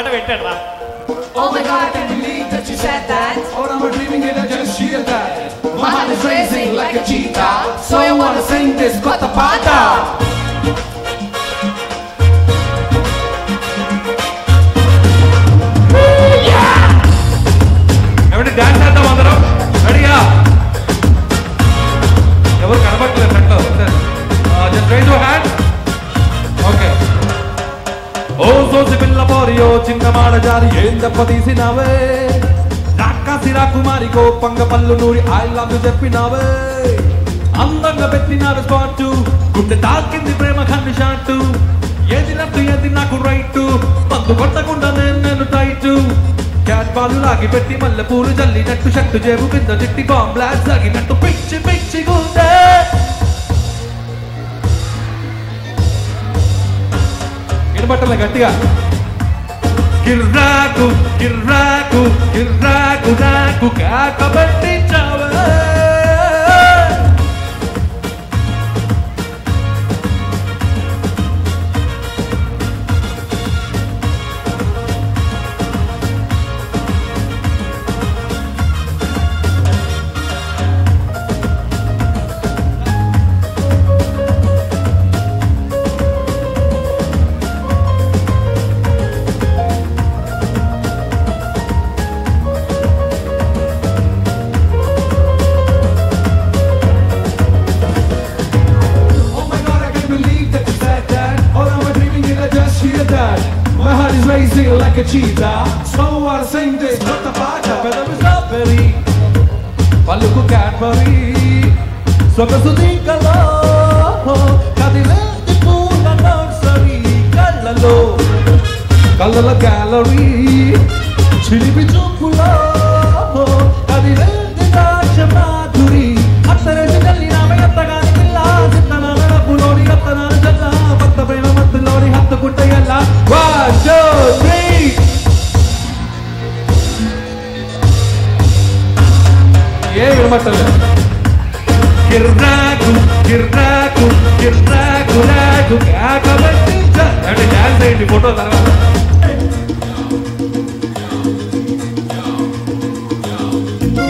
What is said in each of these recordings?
పాట పెట్టాడు రా. Oh my God, I can't believe that you said that. Or am I dreaming it? I just hear that. My heart is racing like a cheetah, so I wanna sing this kotta paata. ఏమంటే dance చేద్దాం అందరం? రెడీయా? ఎవరు కనబట్టలేదు ఫ్రంట్లో. Just raise your hand. Okay. ఓ సోసి పిల్ల పోరియో చిన్న మాడ జారి ఏం దెబ్బ తీసినావే, రాకాసి రాకుమారికో పంగ పళ్ళు నూరి ఐ లవ్ యు చెప్పినావే, అందంగా పెట్టినావే స్పాట్, గుండె తాకింది ప్రేమ ఖండి షాట్, ఏది లెఫ్ట్ ఏది నాకు రైట్, మందు కొట్టకుండా నేను టైట్, క్యాట్ బాల్ లాగి పెట్టి మల్లె పూలు జల్లినట్టు, షట్టు జేబు కింద తిట్టి బాంబ్ బ్లాస్ట్ సాగినట్టు, పిచ్చి పిచ్చి గుండె వినబట్టలే గట్టిగా. కిర్రాకు కిర్రాకు కిర్రాకు రాకు కాకబట్టి చావే. My heart is racing like a cheetah, so I sing this kotta paata. Pedavi strawberry, palluku Cadbury, sogasu dinkalo, kadilenti poola nursery, kallalo kallala gallery, chilipi chupulo, kadilenti dasha madhuri, attareti jallina megattagani pilla, sittana pulori attanana jalla, patta prema maddulori hattu kuttayalla. 1 2 3 ఏ వినమట్టలే. కిర్రాకు కిర్రాకు కిర్రాకు రాకు కాకబట్టి అంటే dance అయ్యింది photo తర్వాత.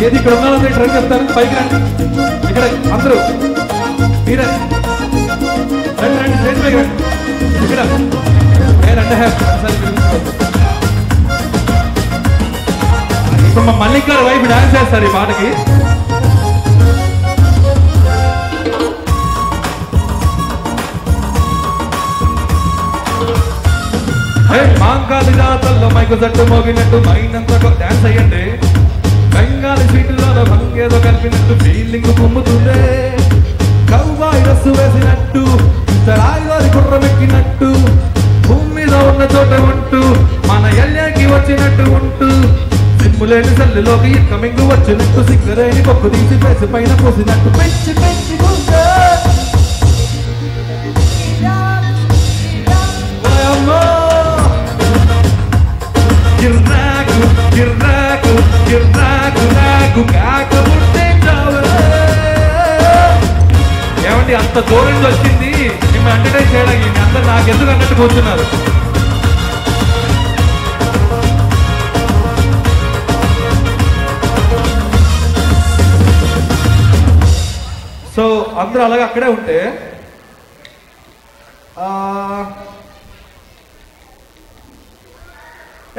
ఏది ఇక్కడ ఉన్నారో try చెప్తాను. పైకి రండి, ఇక్కడ అందరూ మీరే రండి రండి, స్టేజ్ పైకి రండి. ఇక్కడ ఇప్పుడు మా మల్లిక్ గారు వైపు డాన్స్ చేస్తారు ఈ పాటకి. మాంకాలి జాతల్లో మైకు జట్టు మోగినట్టు మైనంతా డాన్స్ అయ్యండి. బెంగాలీ స్వీట్లో భంగేదో కలిపినట్టు ఫీలింగ్ కుమ్ముతుందే, కౌబాయి రస్సు వేసినట్టు, రాయిలో గుర్రమెక్కినట్టు, భూమి మీద ఉన్న చోట ఉంటూ మన ఎల్యాకి వచ్చినట్టు ఉంటూ, సిమ్ములేని సెల్లులోకి ఇన్కమింగ్ వచ్చినట్టు, సిగ్గరేని పొక్కు తీసి పేసి పైన పోసినట్టు, పెంచి పెంచి కిర్రాకు కిర్రాకు కిర్రాకు రాకు కాకబుట్టే చావే. ఏమండి అంత దూరం నుంచి వచ్చింది మిమ్మల్ని ఎంటర్టైన్ చేయడానికి, మీ అందరు నాకెందుకు అన్నట్టు కూర్చున్నారు. సో అందరూ అలాగే అక్కడే ఉంటే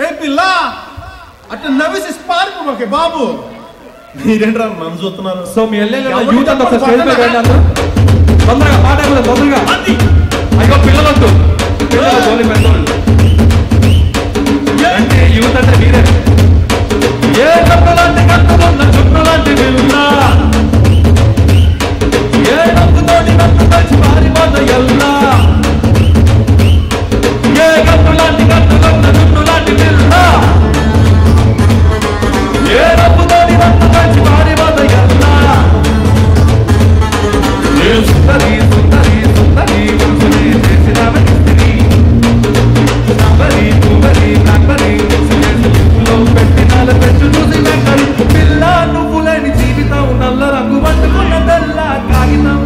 ఏ పిల్ల అట్లా నవ్వేసి పారిపోకే బాబు, మీరేంట్రా నన్ను చూస్తున్నారు. సో మీ యూత్ అంతా స్టేజ్ మీద వెళ్ళారు. తొందరగా పాట తొందరగా. అయ్యో పిల్లలొద్దు, పిల్లలు తోలి పెద్దోళ్ళు అంటే యూత్ అంటే మీరే. ఏ కప్పు లాంటి కట్టుకున్న చుట్టూ లాంటి పిల్ల, ఏ నవ్వుతోటి నన్ను కలిసి పారిపోత ఎల్లా, ఏ కప్పు లాంటి కట్టుకున్న చుట్టూ లాంటి పిల్ల, ఏ నవ్వుతోటి నన్ను కలిసి పారిపోత ఎల్లా, సుందరి సుందరి సుందరి వంశీ చేసిన వ్యక్తిని, పెట్టినాల పెట్టు చూసి వెంటరి పిల్ల, నువ్వు లేని జీవితం నల్ల రంగు పట్టుకున్న తెల్ల కాగితం.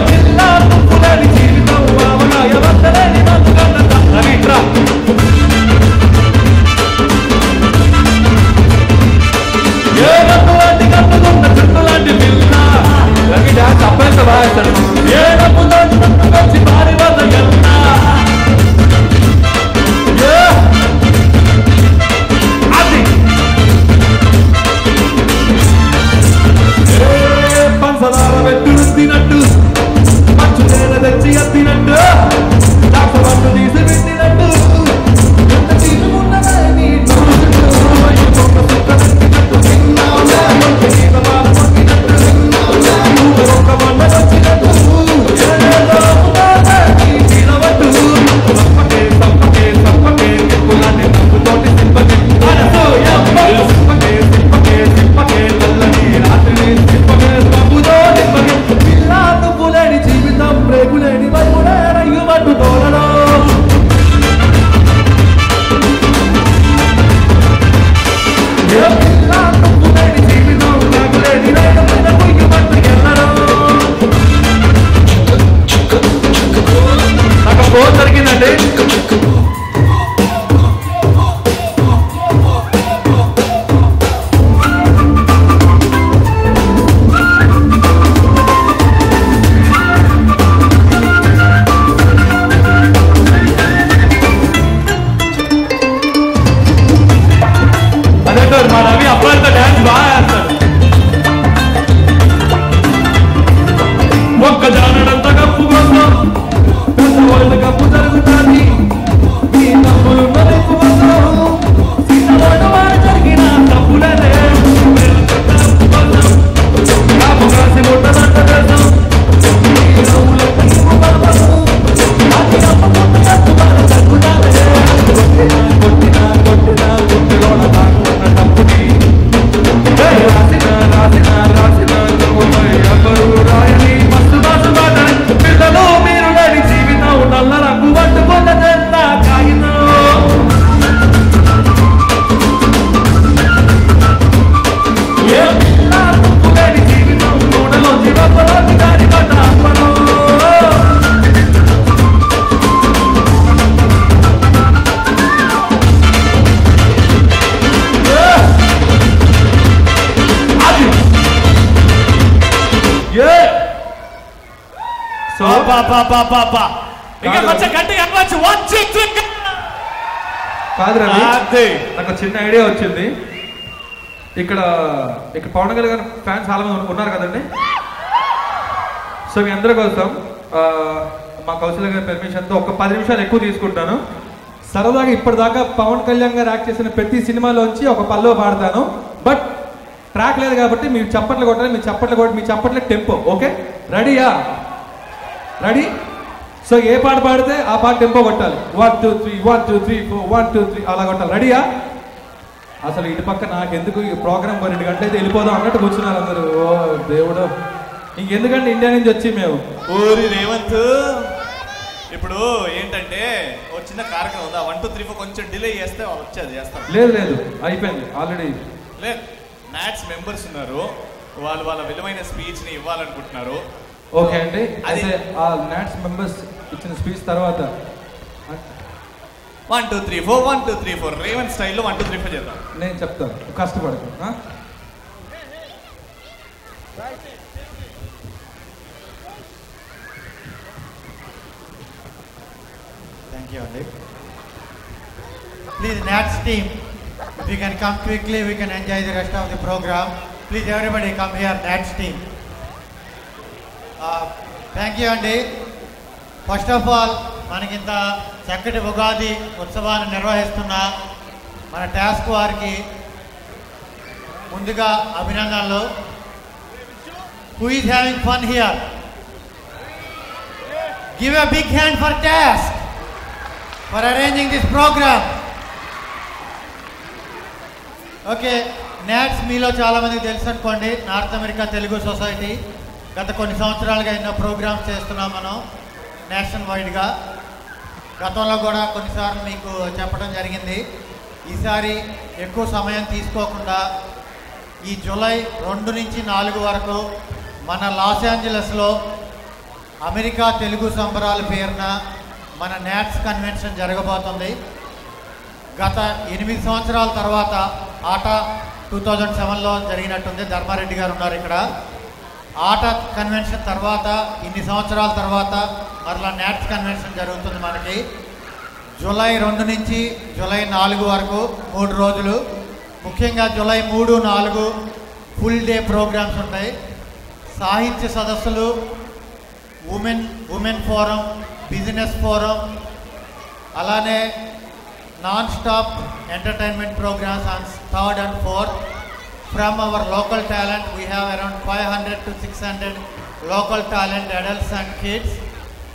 పిల్ల నువ్వు లేని ఇంకా కొంచెం గట్టిగా అనవచ్చు. 1 2 3 కాదు రవి, నాకు చిన్న ఐడియా వచ్చింది. ఇక్కడ పవన్ కళ్యాణ్ గారు ఫ్యాన్స్ చాలా మంది ఉన్నారు కదండి. సో మీ అందరి కోసం మా కౌశల్య గారి పెర్మిషన్తో ఒక 10 నిమిషాలు ఎక్కువ తీసుకుంటాను. సరదాగా ఇప్పటిదాకా పవన్ కళ్యాణ్ గారు యాక్ట్ చేసిన ప్రతి సినిమాలోంచి ఒక పల్లో పాడతాను. బట్ ట్రాక్ లేదు కాబట్టి మీరు చప్పట్లు కొట్టాలి. మీ చప్పట్ల టెంపో. ఓకే, రెడీయా? రెడీ? సో ఏ పాట పాడితే ఆ పాట టెంపో కొట్టాలి. 1 2 3 1 2 3 4 1 2 3 అలా కొట్టాలి. రెడీయా? అసలు ఇటు పక్క నాకెందుకు ఈ ప్రోగ్రామ్ 2 గంటలు అయితే వెళ్ళిపోదాం అన్నట్టు కూర్చున్నారు అందరూ. ఓ దేవుడు, ఇంకెందుకంటే ఇండియా నుంచి వచ్చి మేము. ఓరి రేవంత్, ఇప్పుడు ఏంటంటే ఒక చిన్న కార్యక్రమం ఉందా, 1 2 3 4 కొంచెం డిలే చేస్తే వచ్చేది చేస్తాం. లేదు అయిపోయింది ఆల్రెడీ. లేదు, నాట్స్ మెంబర్స్ ఉన్నారు, వాళ్ళు వాళ్ళ విలువైన స్పీచ్ ని ఇవ్వాలనుకుంటున్నారు. ఓకే అండి, అయితే ఆ నాట్స్ మెంబర్స్ ఇచ్చిన స్పీచ్ తర్వాత 1 2 3 4 1 2 3 4 రేవంత్ స్టైల్లో 1 2 3 4 చేద్దాం. నేను చెప్తాను, కష్టపడకు. Thank you, Andy. Please, Nats team, if you can come quickly, we can enjoy the rest of the program. Please, everybody come here, Nats team. Thank you, Andy. First of all, మనకింత చక్కటి ఉగాది ఉత్సవాన్ని నిర్వహిస్తున్న మన task వారికి ముందుగా అభినందనలు. Who is having fun here? Give a big hand for Task for arranging this program. Okay, NATS మీలో చాలామందికి తెలుసు అనుకోండి, నార్త్ అమెరికా తెలుగు సొసైటీ. గత కొన్ని సంవత్సరాలుగా ఎన్నో ప్రోగ్రామ్స్ చేస్తున్నాం మనం నేషనల్ వైడ్గా. గతంలో కూడా కొన్నిసార్లు మీకు చెప్పడం జరిగింది. ఈసారి ఎక్కువ సమయం తీసుకోకుండా ఈ జూలై 2 నుంచి 4 వరకు మన లాస్ ఏంజలస్లో అమెరికా తెలుగు సంబరాల పేరున మన నాట్స్ కన్వెన్షన్ జరగబోతుంది. గత 8 సంవత్సరాల తర్వాత ఆట 2007లో జరిగినట్టుంది. ధర్మారెడ్డి గారు ఉన్నారు ఇక్కడ. ఆట కన్వెన్షన్ తర్వాత ఇన్ని సంవత్సరాల తర్వాత మరలా నాట్స్ కన్వెన్షన్ జరుగుతుంది మనకి. జూలై 2 నుంచి జూలై 4 వరకు 3 రోజులు. ముఖ్యంగా జూలై 3, 4 ఫుల్ డే ప్రోగ్రామ్స్ ఉంటాయి. సాహిత్య సదస్సులు, ఉమెన్ ఫోరం, బిజినెస్ ఫోరం, అలానే non stop entertainment programs on 3rd and 4th. From our local talent, we have around 500 to 600 local talent, adults and kids.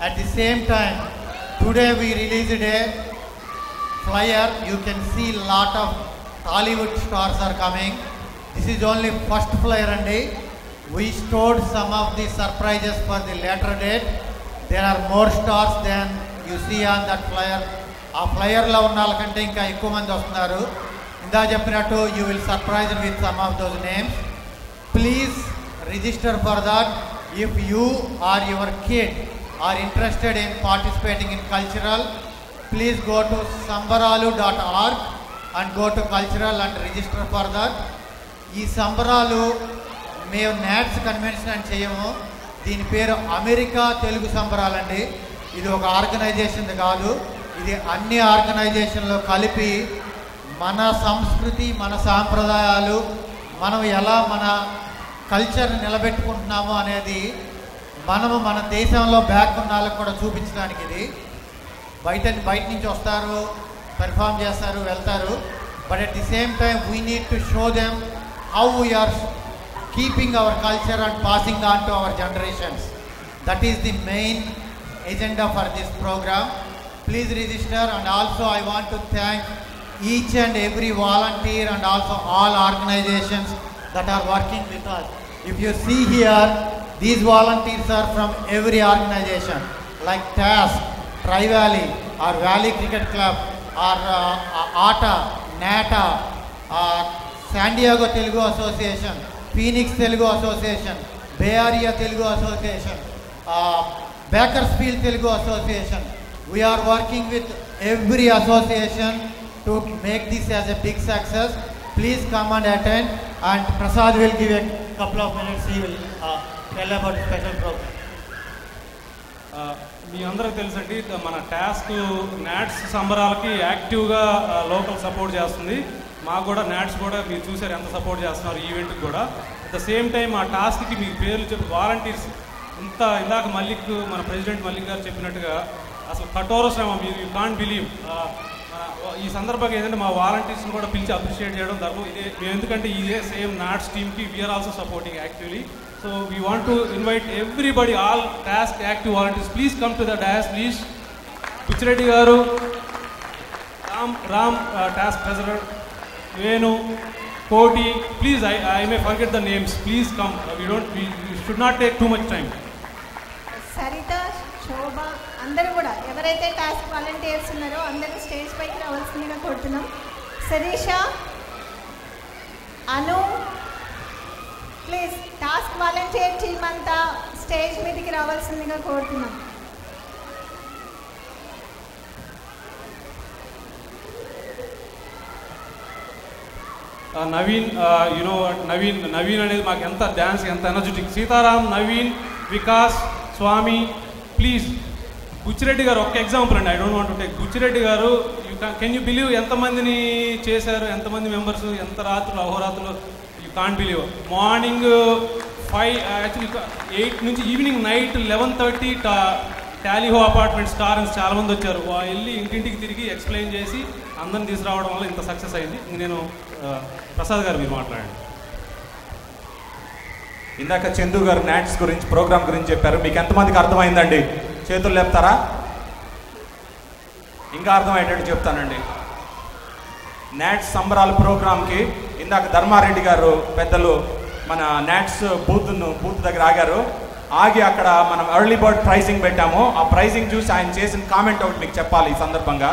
At the same time, today we released a flyer. You can see lot of Hollywood stars are coming. This is only first flyer and we stored some of the surprises for the later date. There are more stars than you see on that flyer. ఆ ఫ్లయర్లో ఉన్న వాళ్ళకంటే ఇంకా ఎక్కువ మంది వస్తున్నారు. ఇందా చెప్పినట్టు you will surprise with some of those names. Please register for that. If you are your kid are interested in participating in cultural, please go to sambaralu.org and go to cultural and register for that. ఈ సంబరాలు మేము NATS convention అని చేయము. దీని పేరు America Telugu సంబరాలండి. ఇది ఒక organisation కాదు, ఇది అన్ని ఆర్గనైజేషన్లో కలిపి మన సంస్కృతి, మన సాంప్రదాయాలు, మనం ఎలా మన కల్చర్ని నిలబెట్టుకుంటున్నాము అనేది మనము మన దేశంలో బ్యాక్ ఉన్న వాళ్ళకి కూడా చూపించడానికి. ఇది బయట నుంచి వస్తారు, పెర్ఫామ్ చేస్తారు, వెళ్తారు. But at the same time we need to show them how we are keeping our culture and passing on to our generations. That is the main agenda for this program. Please register, and also I want to thank each and every volunteer and also all organizations that are working with us. If you see here, these volunteers are from every organization like TASK, Tri-Valley or Valley Cricket Club or ATA, NATA, San Diego Telugu Association, Phoenix Telugu Association, Bay Area Telugu Association, Bakersfield Telugu Association. We are working with every association to make this as a big success. Please come and attend, and Prasad will give a couple of minutes. He will tell about the special program. మీ అందరికి తెలుసండి, మన task NATS సంబరాలకి యాక్టివ్గా local support చేస్తుంది. మాకు కూడా NATS కూడా మీరు చూసారు ఎంత సపోర్ట్ చేస్తున్నారు ఈవెంట్కి కూడా. అట్ ద సేమ్ టైం ఆ టాస్క్కి మీ పేర్లు చెప్పి వాలంటీర్స్ ఇందాక మల్లిక్ మన ప్రెసిడెంట్ మల్లిక్ గారు చెప్పినట్టుగా అసలు కఠోర శ్రమ, మీరు యూ కాంట్ బిలీవ్. ఈ సందర్భంగా ఏంటంటే మా వాలంటీర్స్ని కూడా పిలిచి అప్రిషియేట్ చేయడం ధర్మం. మేము ఎందుకంటే ఇదే సేమ్ నాట్స్ టీమ్కి we are also supporting actually. So we want to invite everybody, all TASC active volunteers, please come to the dais please. Pichireddy garu, Ram TASC president, Venu, Koti, please I may forget the names, please come. we should not take too much time. Saritha, Shobha అందరూ కూడా ఎవరైతే task volunteers ఉన్నారో అందరూ stage పైకి రావాల్సిందిగా కోరుతున్నాం. శరీష, అను, please task volunteer team అంతా stage మీదకి రావాల్సిందిగా కోరుతున్నాం. నవీన్, యునో నవీన్ అనేది మాకు ఎంత డ్యాన్స్, ఎంత ఎనర్జెటిక్. సీతారాం, నవీన్, వికాస్, స్వామి, ప్లీజ్. బుచ్చిరెడ్డి గారు ఒక ఎగ్జాంపుల్ అండి, I don't want to take. Buchireddy garu, can you believe ఎంతమందిని చేశారు, ఎంతమంది మెంబర్స్, ఎంత రాత్రులు, అహోరాత్రులు, you can't believe. Morning 5 actually 8 నుంచి evening night 11:30 Tallyho apartment stars చాలామంది వచ్చారు. వెళ్ళి ఇంటింటికి తిరిగి ఎక్స్ప్లెయిన్ చేసి అందరిని తీసుకురావడం వల్ల ఇంత సక్సెస్ అయింది. నేను ప్రసాద్ గారు మీరు మాట్లాడండి. ఇందాక చందు గారు నాట్స్ గురించి, ప్రోగ్రామ్ గురించి చెప్పారు. మీకు ఎంతమందికి అర్థమైందండి? చేతులు లేపుతారా? ఇంకా అర్థమయ్యేటట్టు చెప్తానండి. నాట్స్ సంబరాల ప్రోగ్రామ్కి ఇందాక ధర్మారెడ్డి గారు పెద్దలు మన నాట్స్ బూత్ దగ్గర ఆగారు. ఆగి అక్కడ మనం ఎర్లీ బర్డ్ ప్రైజింగ్ పెట్టాము. ఆ ప్రైజింగ్ చూసి ఆయన చేసిన కామెంట్ ఒకటి మీకు చెప్పాలి ఈ సందర్భంగా.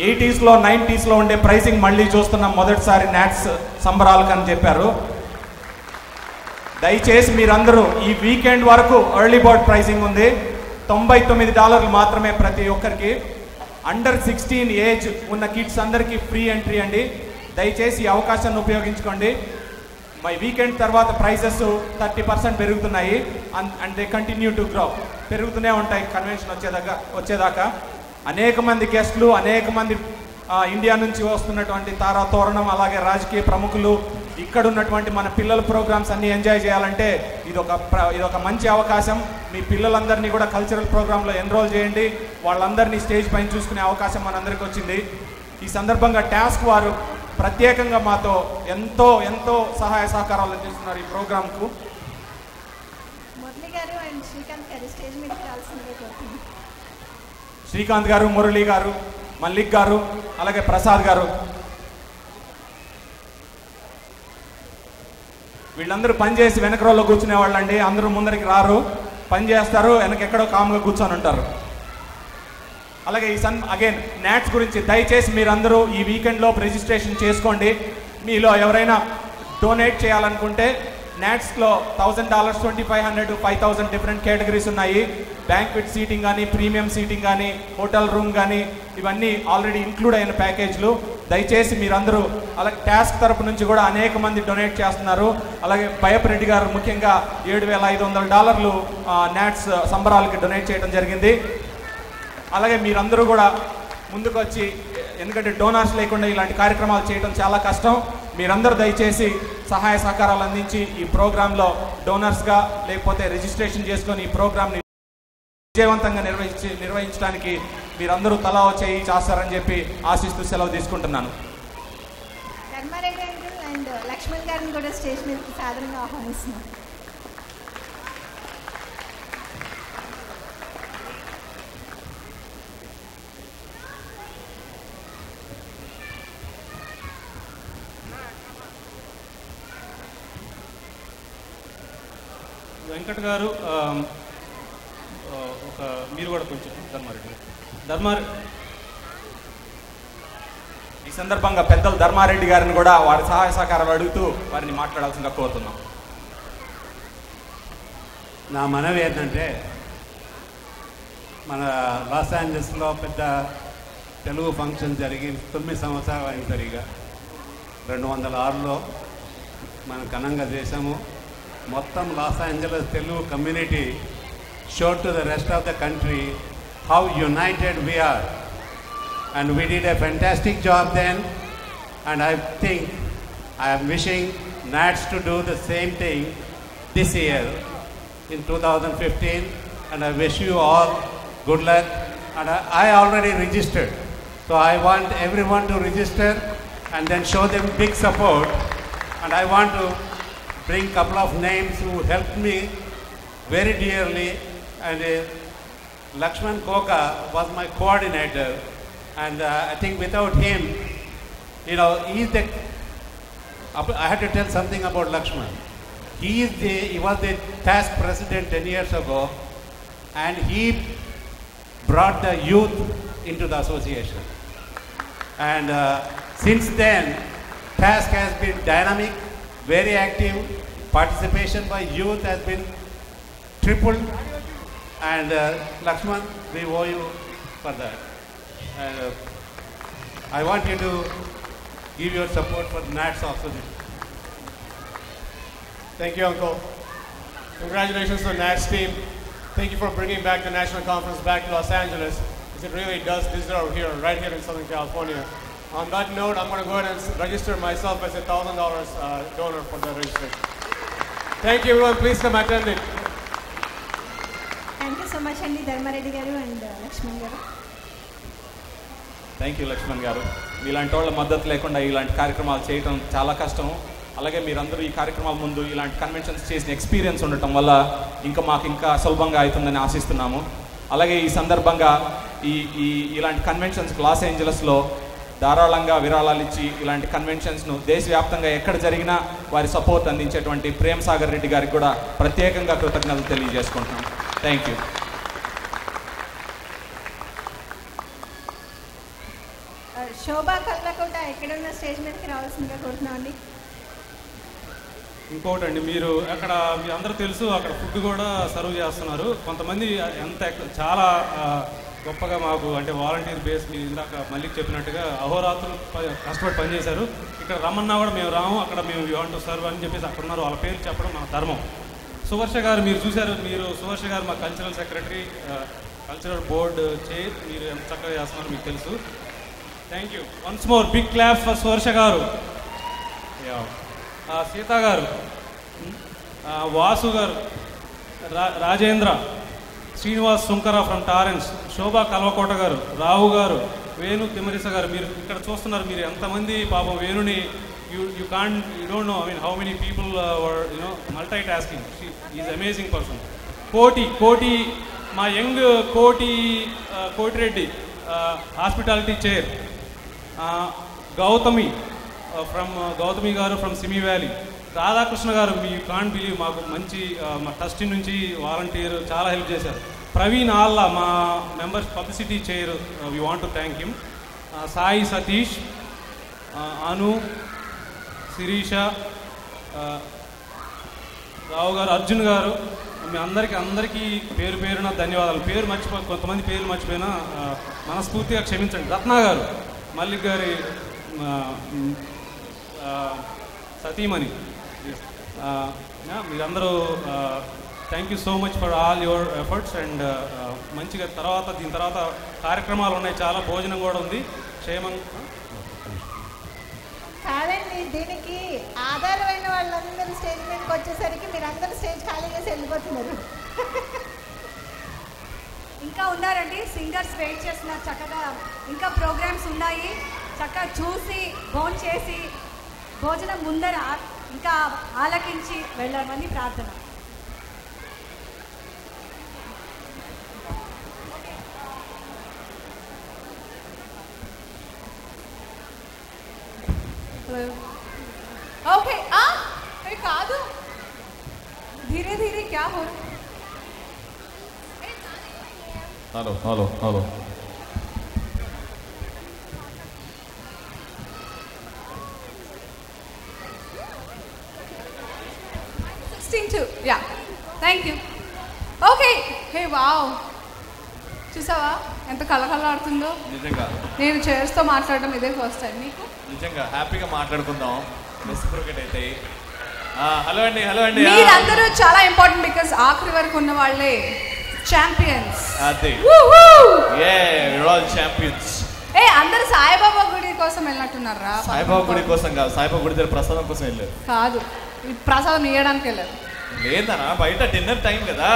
80s లో 90s ఉండే ప్రైజింగ్ మళ్ళీ చూస్తున్నాం మొదటిసారి నాట్స్ సంబరాలకు అని చెప్పారు. దయచేసి మీరందరూ ఈ వీకెండ్ వరకు ఎర్లీ బర్డ్ ప్రైజింగ్ ఉంది. $99 మాత్రమే ప్రతి ఒక్కరికి. అండర్ 16 ఏజ్ ఉన్న కిడ్స్ అందరికీ ఫ్రీ ఎంట్రీ అండి. దయచేసి ఈ అవకాశాన్ని ఉపయోగించుకోండి. మై వీకెండ్ తర్వాత ప్రైజెస్ 30% పెరుగుతున్నాయి. And they continue to grow, పెరుగుతూనే ఉంటాయి కన్వెన్షన్ వచ్చేదాకా. అనేక మంది గెస్ట్లు, అనేక మంది ఇండియా నుంచి వస్తున్నటువంటి తారా తోరణం, అలాగే రాజకీయ ప్రముఖులు, ఇక్కడ ఉన్నటువంటి మన పిల్లల ప్రోగ్రామ్స్ అన్నీ ఎంజాయ్ చేయాలంటే ఇదొక మంచి అవకాశం. మీ పిల్లలందరినీ కూడా కల్చరల్ ప్రోగ్రాంలో ఎన్రోల్ చేయండి. వాళ్ళందరినీ స్టేజ్ పైన చూసుకునే అవకాశం మనందరికీ వచ్చింది. ఈ సందర్భంగా టాస్క్ వారు ప్రత్యేకంగా మాతో ఎంతో ఎంతో సహాయ సహకారాలు అందిస్తున్నారు ఈ ప్రోగ్రాంకు. మురళి గారు అండ్ శ్రీకాంత్ గారు స్టేజ్ మీదకి రావాల్సిందిగా కోరుతున్నాం. శ్రీకాంత్ గారు, మురళి గారు, మల్లిక్ గారు, అలాగే ప్రసాద్ గారు, వీళ్ళందరూ పనిచేసి వెనక రోల్లో కూర్చునే వాళ్ళండి. అందరూ ముందరికి రారు, పని చేస్తారు, వెనకెక్కడో కామ్గా కూర్చొని ఉంటారు. అలాగే అగైన్ నాట్స్ గురించి దయచేసి మీరందరూ ఈ వీకెండ్లో రిజిస్ట్రేషన్ చేసుకోండి. మీలో ఎవరైనా డొనేట్ చేయాలనుకుంటే నాట్స్లో $1000, $2500, $5000 డిఫరెంట్ కేటగిరీస్ ఉన్నాయి. బ్యాంక్వెట్ సీటింగ్ కానీ, ప్రీమియం సీటింగ్ కానీ, హోటల్ రూమ్ కానీ, ఇవన్నీ ఆల్రెడీ ఇంక్లూడ్ అయిన ప్యాకేజ్లు. దయచేసి మీరందరూ, అలాగే టాస్క్ తరపు నుంచి కూడా అనేక మంది డొనేట్ చేస్తున్నారు. అలాగే బయపరెడ్డి గారు ముఖ్యంగా $7500 నాట్స్ సంబరాలకి డొనేట్ చేయడం జరిగింది. అలాగే మీరందరూ కూడా ముందుకు వచ్చి, ఎందుకంటే డోనార్స్ లేకుండా ఇలాంటి కార్యక్రమాలు చేయడం చాలా కష్టం. మీరందరూ దయచేసి సహాయ సహకారాలు అందించి ఈ ప్రోగ్రాంలో డోనర్స్గా లేకపోతే రిజిస్ట్రేషన్ చేసుకొని ఈ ప్రోగ్రామ్ని విజయవంతంగా నిర్వహించడానికి మీరందరూ తలా చేయి చేస్తారని చెప్పి ఆశిస్తూ సెలవు తీసుకుంటున్నాను. ధర్మారెడ్డి అంకుల్ అండ్ లక్ష్మణ్ గారిని కూడా స్టేజ్ మీదకి సాధారణంగా ఆహ్వానిస్తున్నాను. వెంకట్ గారు, మీరు కూడా కొంచెం ధర్మారెడ్డి. ఈ సందర్భంగా పెద్దలు ధర్మారెడ్డి గారిని కూడా వారి సహాయ సహకారాలు అడుగుతూ వారిని మాట్లాడాల్సిందిగా కోరుతున్నాం. నా మనవి ఏంటంటే, మన లాస్ ఏంజల్స్లో పెద్ద తెలుగు ఫంక్షన్ జరిగి 9 సంవత్సరాలు అయిన సరిగా 2006లో మనం ఘనంగా చేసాము. మొత్తం Los Angeles Telugu community showed to the rest of the country how united we are. And we did a fantastic job then, and I think I am wishing NATS to do the same thing this year in 2015, and I wish you all good luck. And I already registered, so I want everyone to register and then show them big support. And I want to bring a couple of names who helped me very dearly, and Lakshman Koka was my coordinator, and I think without him, he I had to tell something about Lakshman. He was the task president 10 years ago, and he brought the youth into the association. And since then, task has been dynamic, very active. Participation by youth has been tripled, and Lakshman, we owe you for that. I want you to give your support for NATS association. Thank you, Uncle. Congratulations to the NATS team. Thank you for bringing back the national conference back to Los Angeles, because it really does deserve here, right here in Southern California. On that note, I'm going to go ahead and register myself as a $1,000 donor for the registration. Thank you, everyone. Please come attend it. Thank you so much, Andy Dharmareddy garu and Lakshman garu. Thank you Lakshman garu. ఇలాంటి వాళ్ళ మద్దతు లేకుండా ఇలాంటి కార్యక్రమాలు చేయడం చాలా కష్టం. అలాగే మీరందరూ ఈ కార్యక్రమాల ముందు ఇలాంటి కన్వెన్షన్స్ చేసిన ఎక్స్పీరియన్స్ ఉండటం వల్ల మాకు ఇంకా సులభంగా అవుతుందని ఆశిస్తున్నాము. అలాగే ఈ సందర్భంగా ఇలాంటి కన్వెన్షన్స్ లాస్ ఏంజలస్లో ధారాళంగా విరాళాలు ఇచ్చి ఇలాంటి కన్వెన్షన్స్ను దేశవ్యాప్తంగా ఎక్కడ జరిగినా వారి సపోర్ట్ అందించేటువంటి ప్రేమ్ సాగర్ రెడ్డి గారికి కూడా ప్రత్యేకంగా కృతజ్ఞతలు తెలియజేసుకుంటున్నాం. Thank you. శోభా కల్వకుంట ఎక్కడున్న స్టేజ్ మీదకి రావాల్సిందిగా కోరుతున్నామండి. ఇంకోటి అండి, మీరు అక్కడ మీ అందరూ తెలుసు, అక్కడ ఫుడ్ కూడా సర్వ్ చేస్తున్నారు. కొంతమంది చాలా గొప్పగా మాకు అంటే వాలంటీర్ బేస్ మీరు ఇందాక మళ్ళీ చెప్పినట్టుగా అహోరాత్రులు కష్టపడి పనిచేశారు. ఇక్కడ రమ్మన్నా కూడా మేము రాము, అక్కడ మేము యూ వాంట్ టు సర్వ్ అని చెప్పేసి అక్కడ ఉన్నారు. వాళ్ళ పేరు చెప్పడం మన ధర్మం. సువర్ష గారు మీరు చూశారు, సువర్ష గారు మా cultural secretary, cultural board chair. మీరు ఎంత చక్కగా చేస్తున్నారు మీకు తెలుసు. Thank you. Once more big clap for Suvarsha garu. Seetha garu, Vasu garu, Rajendra, Srinivas Sunkara from Torrance, Shobha Kalvakota garu, Rao గారు, వేణు తిమరిస గారు. మీరు ఇక్కడ చూస్తున్నారు, మీరు ఎంతమంది పాపం వేణుని you don't know how many people multitasking. Is amazing person. Koti మా young Kotireddy hospitality chair, Gautami garu from SIMI valley, Radhakrishna గారు మీ కాంట్ బిలీవ్ మాకు మంచి మా ట్రస్టీ నుంచి వాలంటీర్ చాలా హెల్ప్ చేశారు. ప్రవీణ్ ఆల్లా మా members publicity chair, we want to thank him. Sai Satish, Anu, Sirisha, Rao garu, Arjun గారు, మీ అందరికీ పేరు పేరున ధన్యవాదాలు. కొంతమంది పేర్లు మర్చిపోయినా మనస్ఫూర్తిగా క్షమించండి. రత్న గారు, మల్లిక్ గారి సతీమణి, మీరందరూ thank you so much for all your efforts. And మంచిగా దీని తర్వాత కార్యక్రమాలు ఉన్నాయి, చాలా భోజనం కూడా ఉంది. కాదండి, దీనికి ఆధారమైన వాళ్ళందరూ స్టేజ్ మీదకి వచ్చేసరికి మీరు అందరూ స్టేజ్ ఖాళీ చేసి వెళ్ళిపోతున్నారు. ఇంకా ఉన్నారండి, సింగర్స్ వెయిట్ చేస్తున్నారు. చక్కగా ఇంకా ప్రోగ్రామ్స్ ఉన్నాయి, చక్కగా చూసి భోంచేసి భోజనం ముందర ఇంకా ఆలకించి వెళ్ళామని ప్రార్థన. ఓకే, కాదు, ధీరే ధీరే క్యా హో. Hello 16-2, yeah, thank you. Okay, hey wow, చూసావా ఎంత కళకళలాడుతుందో. నిజంగా నేను చైర్స్తో మాట్లాడడం ఇదే ఫస్ట్ టైం. మీకు నిజంగా హ్యాపీగా మాట్లాడుకుందాం. రెసిప్రోకేట్ అయితే. హలో అండి. మీరందరూ చాలా ఇంపార్టెంట్, బికాస్ ఆఖరి వరకు ఉన్న వాళ్ళే ఛాంపియన్స్. అది we're all champions. అందరు సాయిబాబా గుడి కోసం వెళ్ళినట్టున్నారా? సాయిబాబా గుడి కోసం కాదు, సాయిబాబా గుడి దగ్గర ప్రసాదం కోసం వెళ్ళారు. కాదు, ప్రసాదం ఇవ్వడానికి వెళ్ళారు. లేదనా, బయట డిన్నర్ టైం కదా,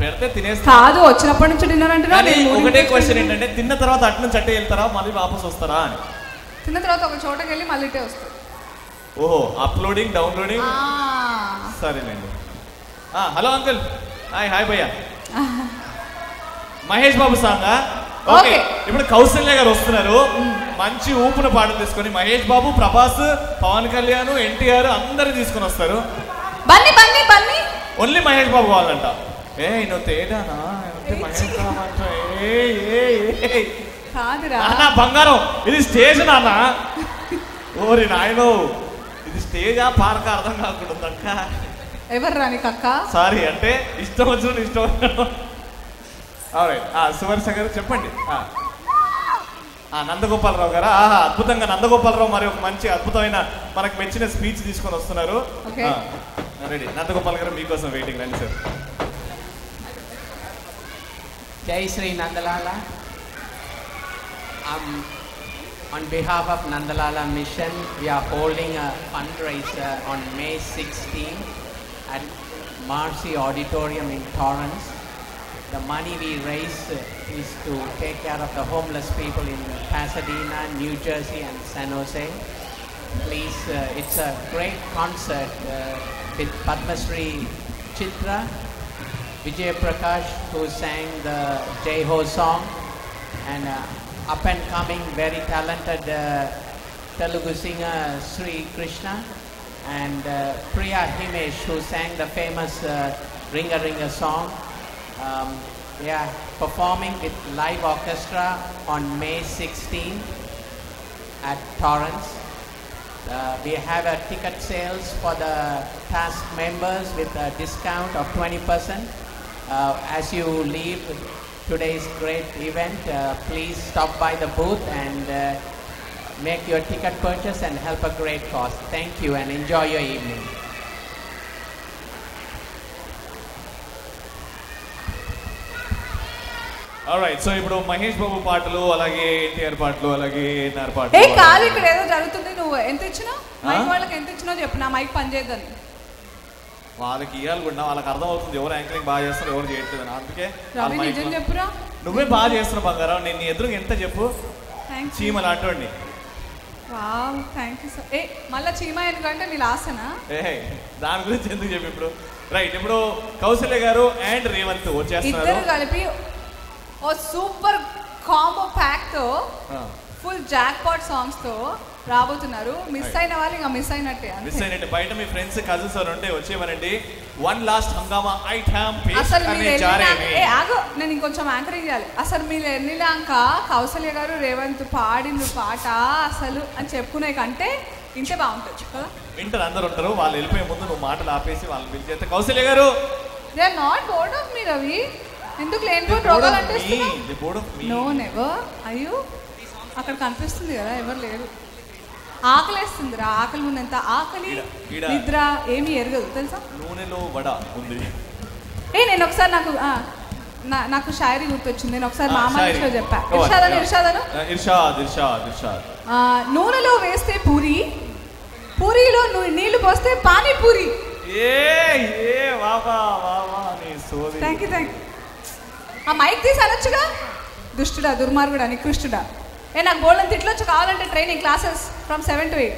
పెడితే తినేస్తా. కాదు, వచ్చినప్పటి నుంచి డిన్నర్ అంటే ఒకటే క్వశ్చన్ ఏంటంటే, తిన్న తర్వాత అటు నుంచి అట్టే వెళ్తారా మళ్ళీ వాపస్ వస్తారా అని. తిన్న తర్వాత ఒక చోటకి వెళ్ళి మళ్ళీ ఇటే వస్తారు. ఓహో, అప్లోడింగ్ డౌన్లోడింగ్. సరేనండి. Hello uncle. హాయ్ భయ్యా. మహేష్ బాబు సాంగ్. ఓకే, ఇప్పుడు కౌశల్య గారు వస్తున్నారు. మంచి ఊపున పాటలు తీసుకొని మహేష్ బాబు, ప్రభాస్, పవన్ కళ్యాణ్, ఎన్టీఆర్ అందరు తీసుకొని వస్తారు. బన్నీ బన్నీ బన్నీ ఓన్లీ మహేష్ బాబు కావాలంట. నువ్వు తేడానా మహేష్ బాబు అంట. నాన్న బంగారం, ఇది స్టేజ్ నాన్న. ఓరి నాయనో, ఇది స్టేజా పార్క అర్థం కాకుండా. ఎవరు రాని కక్క? సారీ, అంటే ఇష్టం వచ్చిన ఇష్టం వచ్చిన. సువర్ణ గారు చెప్పండి. నందగోపాలరావు గారా? అద్భుతంగా నందగోపాలరావు మరి ఒక మంచి అద్భుతమైన మనకు మెచ్చిన స్పీచ్ తీసుకొని వస్తున్నారు. రెడీ. నందగోపాల్ గారు మీకోసం వెయిటింగ్. రండి sir. Jai Sri Nandalala. On behalf of Nandalala Mission, we are holding a fundraiser on May 16 at Marcy Auditorium in Torrance. The money we raise is to take care of the homeless people in Pasadena, New Jersey and San Jose. Please, it's a great concert with Padma Shri Chitra, Vijay Prakash, who sang the Jai Ho song, and up and coming very talented Telugu singer Sri Krishna, and Priya Himesh, who sang the famous Ringa Ringa song. They are performing with live orchestra on May 16 at Torrance. We have a ticket sales for the task members with a discount of 20%. As you leave today's great event, please stop by the booth and make your ticket purchase and help a great cause. Thank you and enjoy your evening. Alright, so ఇప్పుడు మహేష్ బాబు పాటలు, అలాగే ఎన్టీఆర్ పాటలు, అలాగే NR పాటలు. కాదు, ఇక్కడ ఏదో జరుగుతుంది. నువ్వు ఎంత ఇచ్చినావు మైక్? వాళ్ళకి ఎంత ఇచ్చినావు చెప్పు, నా మైక్ పనిచేద్దని. వాళ్ళకి ఇవ్వాలి కూడా, వాళ్ళకి అర్థం అవుతుంది ఎవరు యాంకరింగ్ బాగా చేస్తారు, ఎవరు చేయట్లేదు. అందుకే నిజం చెప్పురా, నువ్వే బాగా చేస్తున్నావు బంగారం. నేను నీ ఎదురుగా ఎంత చెప్పు, చీమ లాంటి. Wow, thank you sir. మళ్ళీ చీమ ఎందుకంటే నీ లాసనా? దాని గురించి ఎందుకు చెప్పి ఇప్పుడు. రైట్, ఇప్పుడు కౌశల్య గారు అండ్ రేవంత్ వచ్చేస్తున్నారు. ఇద్దరు కలిపి ఓ సూపర్ కాంబో ప్యాక్ తో, ఫుల్ జాక్ పాట్ సాంగ్స్ తో రాబోతున్నారు. మిస్ అయిన వాళ్ళు ఇంకా మిస్ అయినట్టే. బయట మీ ఫ్రెండ్స్ కజిన్స్ ఉంటే వచ్చేవనండి. వన్ లాస్ట్ హంగామా ఐటమ్. అసలు నేను ఇంకొంచెం యాంకరింగ్ చేయాలి. అసలు మీరు వెళ్ళినాక కౌశల్య గారు రేవంత్ పాడిన పాట అసలు అని చెప్పుకునే కంటే ఇంటే బాగుంటుంది కదా. వింటారు, అందరు ఉంటారు. వాళ్ళు వెళ్ళిపోయే ముందు నువ్వు మాటలు ఆపేసి వాళ్ళని పిలిచేస్తే, Kausalya garu they are not bored of me Ravi, ఎందుకు లేని రోగాలు అంటే నో నెవర్. అయ్యో, అక్కడ కనిపిస్తుంది కదా ఎవరు లేరు. ఆకలేస్తుంది రా, ఆకలి ఉన్నంత ఆకలి నిద్ర ఏమీ ఎరగదు తెలుసా. నూనెలో వడ ఉంది. నేను ఒకసారి నాకు షాయరీ గుర్తొచ్చింది. నేను ఒకసారి మామూలుగా చెప్పా. నూనెలో వేస్తే పూరి, పూరిలో నీళ్లు పోస్తే పానీపూరి. Thank you. ఆ మైక్ తీసి అనొచ్చుగా. దుష్టుడా, దుర్మార్గుడా, నికృష్టుడా. నాకు బోల్డని తిట్లొచ్చు. కావాలంటే ట్రైనింగ్ క్లాసెస్ ఫ్రమ్ 7 to 8.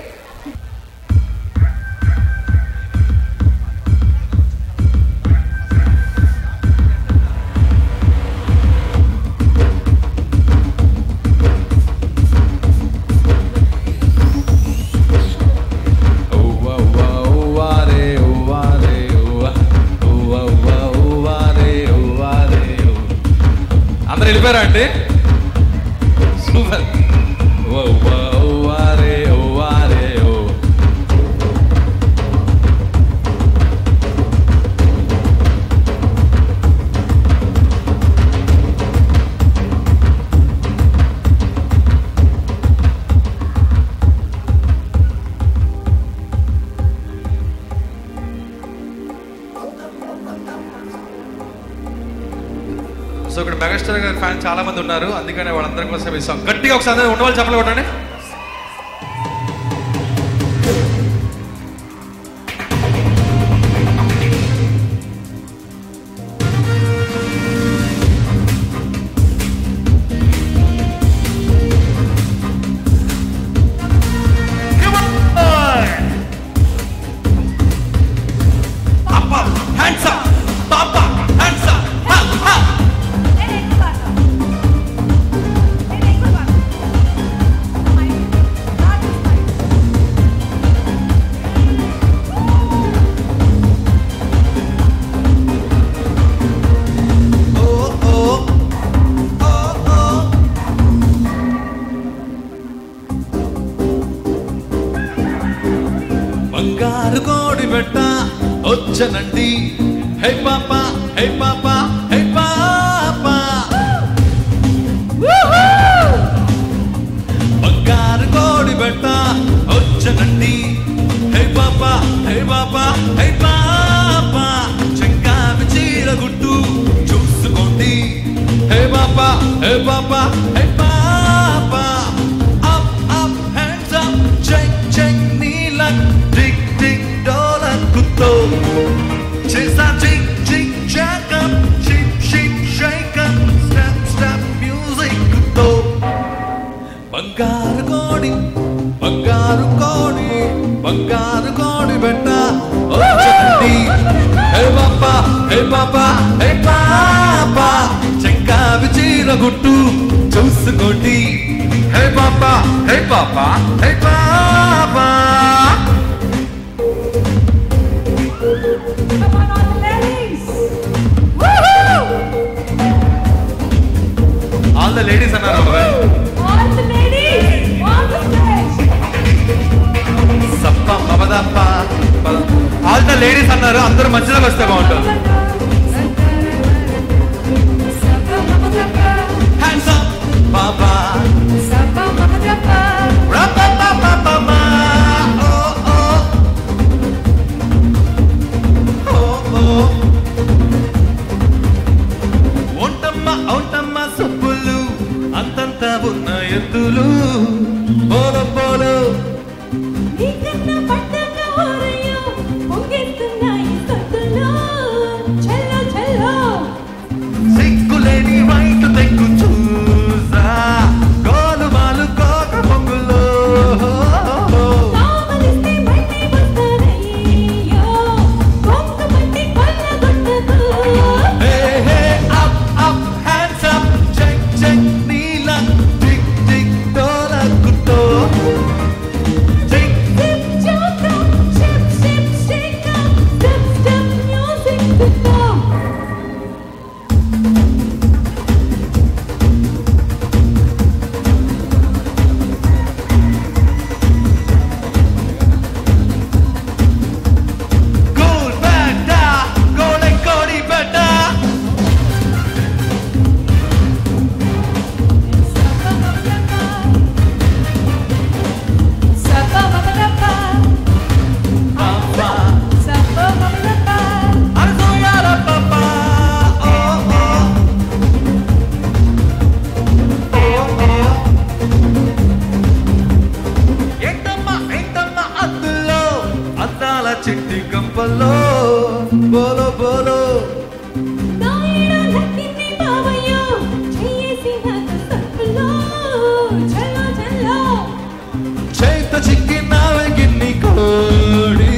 అందరు వెళ్ళిపోయారా అండి? సూపర్. మెగాస్టార్ గారి ఫ్యాన్ చాలా మంది ఉన్నారు, అందుకనే వాళ్ళందరి కోసం ఈ సాంగ్ గట్టిగా ఒకసారి ఉన్నవాళ్ళు చెప్పలు కొట్టండి. బంగారు కోడి పెట్ట వచ్చనండి, హే పాప హే పాప హే పాప. బంగారు కోడి పెట్ట వచ్చనండి, హే పాప హే పాప హే పాప. చెంగావి చీర గుట్టు చూసుకోండి, హే పాప హే పాప హే పాప. Up up hands up check check నీలక్ టిక్ టిక్ డోలకుతో చేసా చిక్ చిక్ జాక్ అప్ షిక్ షిక్ shake up step step music తో. బంగారు కోడి బంగారు కోడి బంగారు కోడి బెట్ట వచ్చండి, హే పాప హే పాప హే పాప. చెంకావి చీర గుట్టు చూసుకోండి, హే పాప హే పాప హే పాప. ఆల్ ద లేడీస్ అన్నారు సప్ప మమదప్ప. ఆల్ ద లేడీస్ అన్నారు, అందరూ మధ్యలోకి వస్తే బాగుంటుంది. హ్యాండ్స్ అప్ పాపా రపపపపమా. ఓ ఓ ఓ ఓ. ఒంటమ్మ ఒంటమ్మ సొప్పులు అంతంత ఉన్న ఎత్తులు పోలో పోలో. సిగ్గులేని రైట్ తెగ్గు చూసా గోలుమాలు కోక పొంగులో. Hey hey up up hands up check check నీల టిక్ టిక్ డోలకుతో. చిట్టి కంపల్లో బోలో బోలో. చేత చిక్కినావే గిన్ని కోడి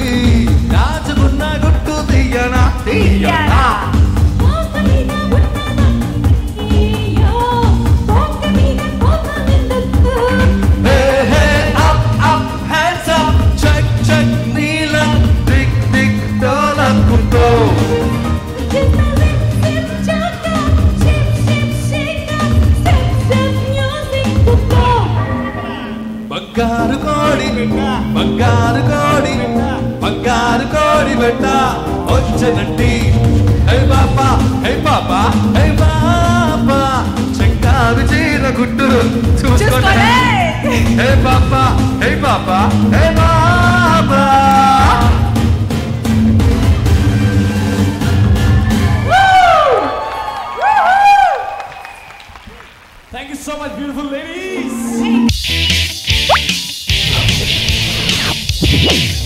రాజుకున్న గుట్టు తీయనా తీయనా. Hey hey up up hands up check check నీల టిక్ టిక్ డోలకుతో. బంగారు కోడి బంగారు కోడి బంగారు కోడి బెట్ట వచ్చనండి, హే పాప హే పాప హే పాప. చెంకావి చీర గుట్టులు చూసుకోండి, హే పాప హే పాప హే పాప. Hey,